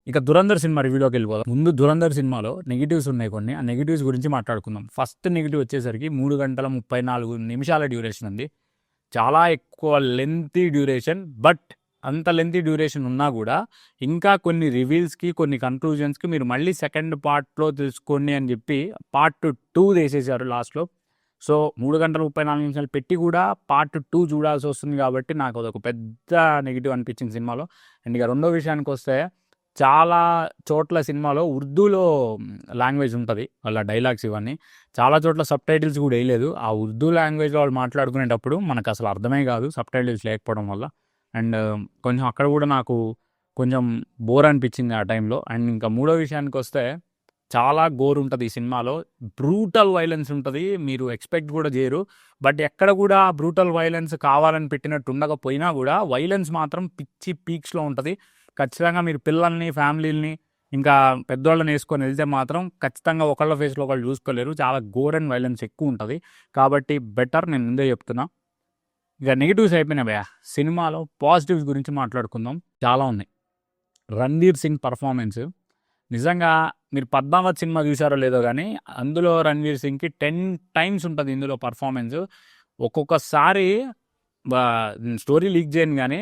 ఇక 'ధురంధర్' సినిమా రివ్యూలోకి వెళ్ళిపోదాం. ముందు 'ధురంధర్' సినిమాలో నెగెటివ్స్ ఉన్నాయి కొన్ని. ఆ నెగెటివ్స్ గురించి మాట్లాడుకుందాం. ఫస్ట్ నెగెటివ్ వచ్చేసరికి 3 గంటల 34 నిమిషాల డ్యూరేషన్ ఉంది. చాలా ఎక్కువ లెంతీ డ్యూరేషన్. బట్ అంత లెంతీ డ్యూరేషన్ ఉన్నా కూడా ఇంకా కొన్ని రివీల్స్కి, కొన్ని కన్క్లూజన్స్కి మీరు మళ్ళీ సెకండ్ పార్ట్లో తెలుసుకోండి అని చెప్పి పార్ట్ 2 వేసేసారు లాస్ట్లో. సో 3 గంటల 34 నిమిషాలు పెట్టి కూడా పార్ట్ 2 చూడాల్సి వస్తుంది కాబట్టి నాకు అదొక పెద్ద నెగిటివ్ అనిపించింది సినిమాలో. అండ్ ఇక రెండో విషయానికి వస్తే, చాలా చోట్ల సినిమాలో ఉర్దూలో లాంగ్వేజ్ ఉంటుంది, వాళ్ళ డైలాగ్స్ ఇవన్నీ. చాలా చోట్ల సబ్ టైటిల్స్ కూడా వేయలేదు. ఆ ఉర్దూ లాంగ్వేజ్లో వాళ్ళు మాట్లాడుకునేటప్పుడు మనకు అసలు అర్థమే కాదు సబ్ టైటిల్స్ లేకపోవడం వల్ల. అండ్ కొంచెం అక్కడ కూడా నాకు కొంచెం బోర్ అనిపించింది ఆ టైంలో. అండ్ ఇంకా మూడో విషయానికి వస్తే, చాలా గోర్ ఉంటుంది ఈ సినిమాలో. బ్రూటల్ వైలెన్స్ ఉంటుంది, మీరు ఎక్స్పెక్ట్ కూడా చేయరు. బట్ ఎక్కడ కూడా బ్రూటల్ వైలెన్స్ కావాలని పెట్టినట్టు ఉండకపోయినా కూడా వైలెన్స్ మాత్రం పిచ్చి పీక్స్లో ఉంటుంది. ఖచ్చితంగా మీరు పిల్లల్ని, ఫ్యామిలీని, ఇంకా పెద్దవాళ్ళని వేసుకొని వెళ్తే మాత్రం ఖచ్చితంగా ఒకళ్ళ ఫేస్లో ఒకళ్ళు చూసుకోలేరు. చాలా గోర్ అండ్ వైలెన్స్ ఎక్కువ ఉంటుంది కాబట్టి బెటర్, నేను ముందే చెప్తున్నా. ఇక నెగిటివ్స్ అయిపోయినాయి భయ్యా. సినిమాలో పాజిటివ్స్ గురించి మాట్లాడుకుందాం. చాలా ఉన్నాయి. రణ్వీర్ సింగ్ పర్ఫార్మెన్స్ నిజంగా, మీరు 'పద్మావత్' సినిమా చూసారో లేదో కానీ అందులో రణ్వీర్ సింగ్కి 10 times ఉంటుంది ఇందులో పర్ఫార్మెన్స్. ఒక్కొక్కసారి స్టోరీ లీక్ చేయను కానీ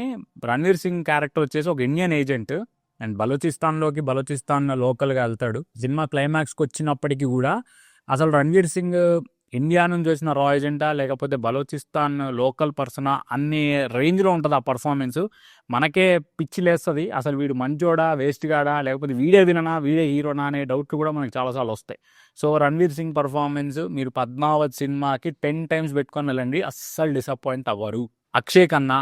రణ్వీర్ సింగ్ క్యారెక్టర్ వచ్చేసి ఒక ఇండియన్ ఏజెంట్ అండ్ బలూచిస్తాన్ లోకల్గా వెళ్తాడు. సినిమా క్లైమాక్స్కి వచ్చినప్పటికీ కూడా అసలు రణ్వీర్ సింగ్ ఇండియా నుంచి వచ్చిన రా ఏజెంటా లేకపోతే బలూచిస్తాన్ లోకల్ పర్సనా అన్ని రేంజ్లో ఉంటుంది ఆ పర్ఫార్మెన్స్. మనకే పిచ్చి లేస్తుంది, అసలు వీడు మంచోడా, వేస్ట్ గాడా, లేకపోతే వీడే విననా, వీడే హీరోనా అనే డౌట్లు కూడా మనకు చాలాసార్లు వస్తాయి. సో రణ్వీర్ సింగ్ పర్ఫార్మెన్స్ మీరు 'పద్మావత్' సినిమాకి 10 times పెట్టుకొని వెళ్ళండి, అస్సలు డిసప్పాయింట్ అవ్వరు. అక్షయ్ ఖన్నా,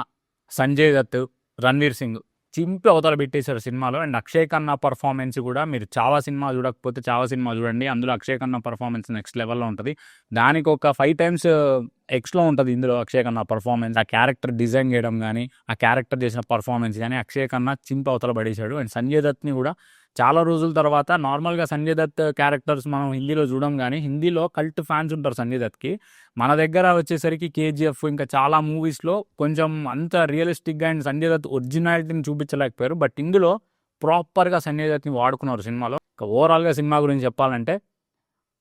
సంజయ్ దత్, రణ్వీర్ సింగ్ చింపి అవతల పెట్టేశారు సినిమాలో. అండ్ అక్షయ్ ఖన్నా పర్ఫార్మెన్స్ కూడా మీరు చావా సినిమా చూడకపోతే చావా సినిమా చూడండి, అందులో అక్షయ్ ఖన్నా పర్ఫార్మెన్స్ నెక్స్ట్ లెవెల్లో ఉంటుంది. దానికి ఒక 5 times ఎక్స్లో ఉంటుంది ఇందులో అక్షయ్ ఖన్నా పర్ఫార్మెన్స్. ఆ క్యారెక్టర్ డిజైన్ చేయడం కానీ, ఆ క్యారెక్టర్ చేసిన పర్ఫార్మెన్స్ కానీ అక్షయ్ ఖన్నా చింపి అవతల పడేశాడు. అండ్ సంజయ్ దత్ని కూడా చాలా రోజుల తర్వాత, నార్మల్గా సంజయ్ దత్ క్యారెక్టర్స్ మనం హిందీలో చూడం కానీ హిందీలో కల్ట్ ఫ్యాన్స్ ఉంటారు సంజయ్ దత్కి. మన దగ్గర వచ్చేసరికి KGF ఇంకా చాలా మూవీస్లో కొంచెం అంత రియలిస్టిక్గా అండ్ సంజయ్ దత్ ఒరిజినాలిటీని చూపించలేకపోయారు. బట్ ఇందులో ప్రాపర్గా సంజయ్ దత్ని వాడుకున్నారు సినిమాలో. ఓవరాల్గా సినిమా గురించి చెప్పాలంటే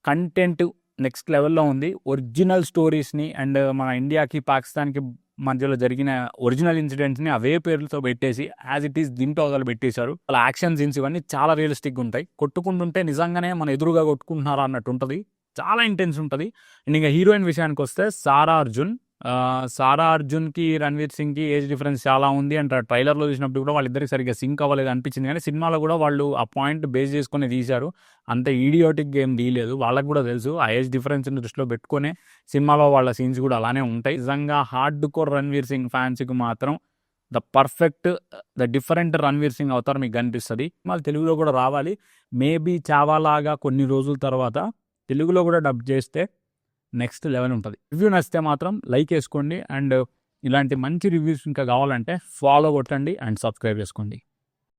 కంటెంట్ నెక్స్ట్ లెవెల్లో ఉంది. ఒరిజినల్ స్టోరీస్ని అండ్ మన ఇండియాకి పాకిస్తాన్కి మధ్యలో జరిగిన ఒరిజినల్ ఇన్సిడెంట్స్ని అవే పేర్లతో పెట్టేసి యాజ్ ఇట్ ఈస్ దీంట్లో వదలు పెట్టేశారు. అలా యాక్షన్ సీన్స్ ఇవన్నీ చాలా రియలిస్టిక్గా ఉంటాయి. కొట్టుకుంటుంటే నిజంగానే మన ఎదురుగా కొట్టుకుంటున్నారా అన్నట్టు ఉంటుంది, చాలా ఇంటెన్స్ ఉంటుంది. అండ్ ఇంకా హీరోయిన్ విషయానికి వస్తే సారా అర్జున్కి రణ్వీర్ సింగ్కి ఏజ్ డిఫరెన్స్ చాలా ఉంది. అండ్ ట్రైలర్లో చూసినప్పుడు కూడా వాళ్ళిద్దరికి సరిగ్గా సింక్ అవ్వలేదు అనిపించింది, కానీ సినిమాలో కూడా వాళ్ళు ఆ పాయింట్ బేస్ చేసుకుని తీశారు. అంత ఈడియోటిక్ గేమ్ తీయలేదు, వాళ్ళకు కూడా తెలుసు ఆ ఏజ్ డిఫరెన్స్ని దృష్టిలో పెట్టుకునే సినిమాలో వాళ్ళ సీన్స్ కూడా అలానే ఉంటాయి. నిజంగా హార్డ్ కోర్ రణ్వీర్ సింగ్ ఫ్యాన్స్కి మాత్రం ద డిఫరెంట్ రణ్వీర్ సింగ్ అవుతారు మీకు కనిపిస్తుంది. మళ్ళీ తెలుగులో కూడా రావాలి, మేబీ చావాలాగా కొన్ని రోజుల తర్వాత తెలుగులో కూడా డబ్ చేస్తే నెక్స్ట్ లెవెల్ ఉంటుంది. రివ్యూ నచ్చితే మాత్రం లైక్ వేసుకోండి. అండ్ ఇలాంటి మంచి రివ్యూస్ ఇంకా కావాలంటే ఫాలో కొట్టండి అండ్ సబ్స్క్రైబ్ చేసుకోండి.